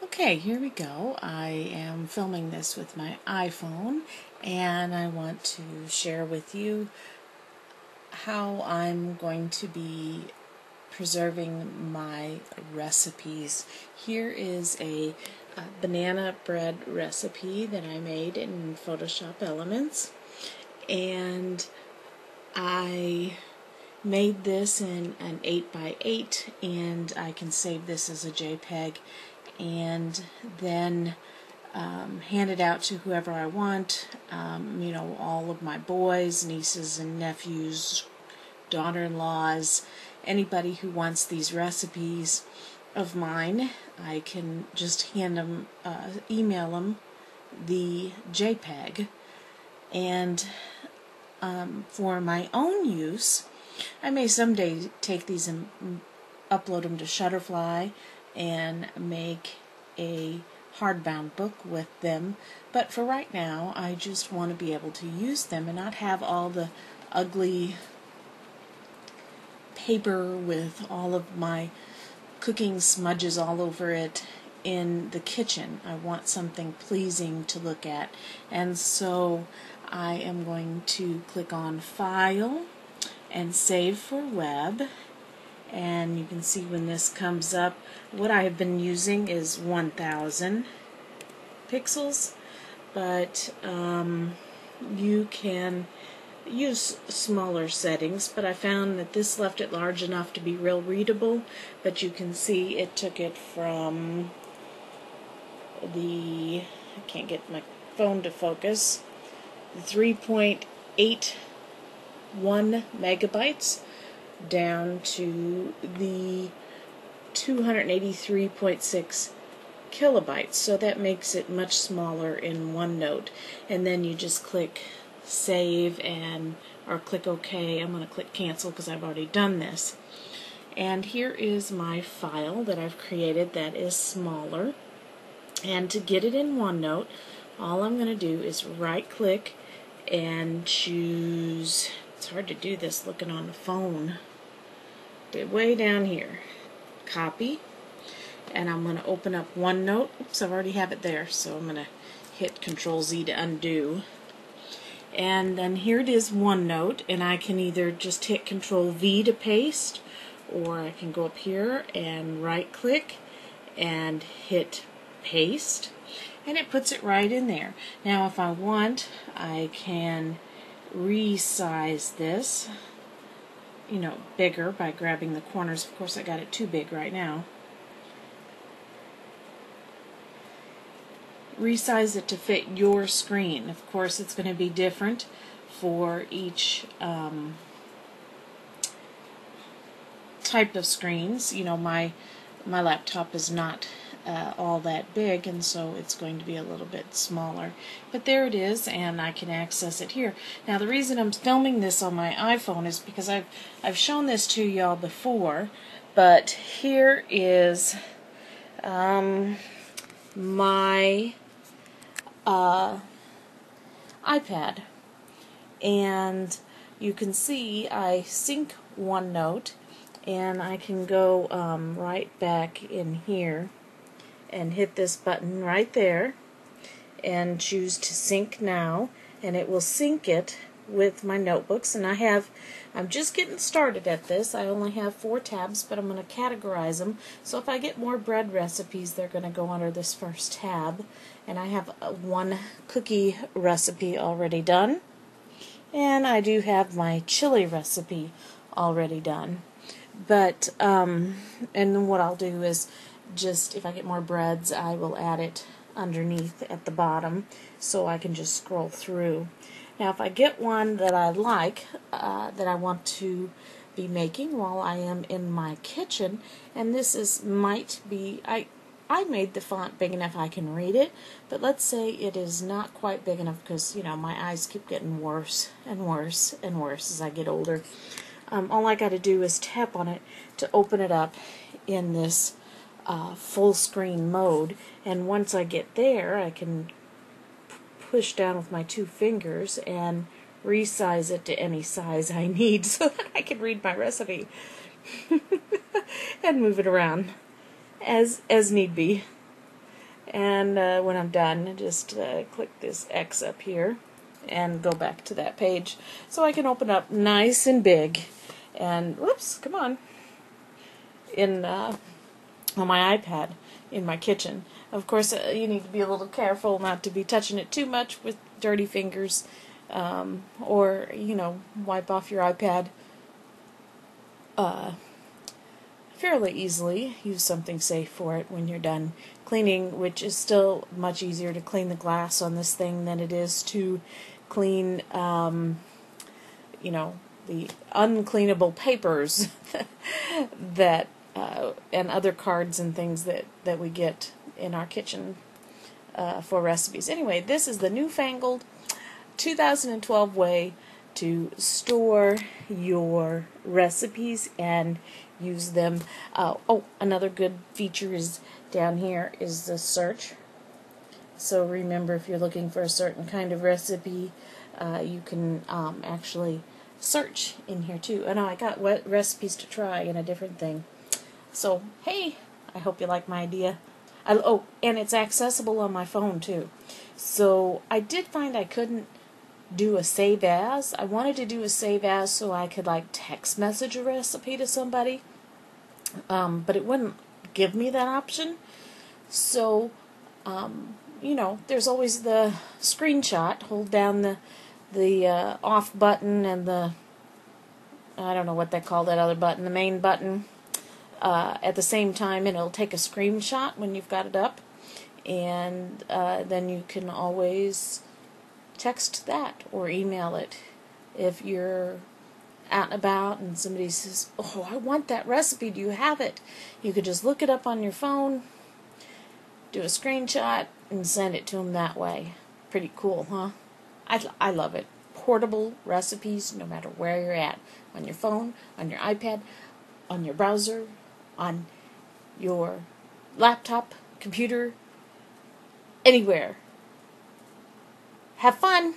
Okay, here we go. I am filming this with my iPhone, and I want to share with you how I'm going to be preserving my recipes. Here is a banana bread recipe that I made in Photoshop Elements, and I made this in an 8x8, and I can save this as a JPEG and then hand it out to whoever I want, all of my boys, nieces and nephews, daughter-in-laws, anybody who wants these recipes of mine. I can just hand them, email them the JPEG, and for my own use, I may someday take these and upload them to Shutterfly and make a hardbound book with them, but for right now I just want to be able to use them and not have all the ugly paper with all of my cooking smudges all over it in the kitchen. I want something pleasing to look at, and so I am going to click on File and Save for Web. And you can see when this comes up, what I have been using is 1000 pixels, but you can use smaller settings, but I found that this left it large enough to be real readable. But you can see it took it from I can't get my phone to focus, the 3.81 megabytes down to the 283.6 kilobytes. So that makes it much smaller in OneNote. And then you just click Save or click OK. I'm going to click Cancel because I've already done this. And here is my file that I've created that is smaller. And to get it in OneNote, all I'm going to do is right click and choose, it's hard to do this looking on the phone, way down here, copy, and I'm going to open up OneNote. Oops, I already have it there, so I'm going to hit Control-Z to undo. And then here it is, OneNote, and I can either just hit Control-V to paste, or I can go up here and right-click and hit Paste, and it puts it right in there. Now if I want, I can resize this, bigger by grabbing the corners. Of course, I got it too big right now. Resize it to fit your screen. Of course, it's going to be different for each type of screens. My laptop is not all that big, and so it's going to be a little bit smaller. But there it is, and I can access it here. Now, the reason I'm filming this on my iPhone is because I've shown this to y'all before, but here is my iPad, and you can see I sync OneNote, and I can go right back in here and hit this button right there and choose to sync now, and it will sync it with my notebooks. And I'm just getting started at this. I only have 4 tabs, but I'm going to categorize them, so if I get more bread recipes, they're going to go under this first tab. And I have one cookie recipe already done, and I do have my chili recipe already done. But and then what I'll do is, just if I get more breads, I will add it underneath at the bottom, so I can just scroll through. Now if I get one that I like, that I want to be making while I am in my kitchen, and this might be, I made the font big enough I can read it, but let's say it is not quite big enough because, my eyes keep getting worse and worse and worse as I get older. All I got to do is tap on it to open it up in this full screen mode, and once I get there, I can push down with my 2 fingers and resize it to any size I need so that I can read my recipe and move it around as need be. And when I'm done, just click this X up here and go back to that page so I can open up nice and big. And whoops, come on, on my iPad in my kitchen. Of course, you need to be a little careful not to be touching it too much with dirty fingers, or wipe off your iPad fairly easily. Use something safe for it when you're done cleaning, which is still much easier to clean the glass on this thing than it is to clean the uncleanable papers that and other cards and things that we get in our kitchen for recipes. Anyway, this is the newfangled 2012 way to store your recipes and use them. Another good feature is down here is the search. So remember, if you're looking for a certain kind of recipe, you can actually search in here too. I know I got recipes to try and a different thing. So, hey, I hope you like my idea. And it's accessible on my phone too. So I did find I couldn't do a save as. I wanted to do a save as so I could text message a recipe to somebody, but it wouldn't give me that option. So, there's always the screenshot. Hold down the off button and I don't know what they call that other button, the main button, at the same time, and it'll take a screenshot when you've got it up, and then you can always text that or email it if you're out and about and somebody says, "Oh, I want that recipe, do you have it?" You could just look it up on your phone, do a screenshot, and send it to them that way. Pretty cool, huh? I love it. Portable recipes, no matter where you're at, on your phone, on your iPad, on your browser, on your laptop, computer, anywhere. Have fun!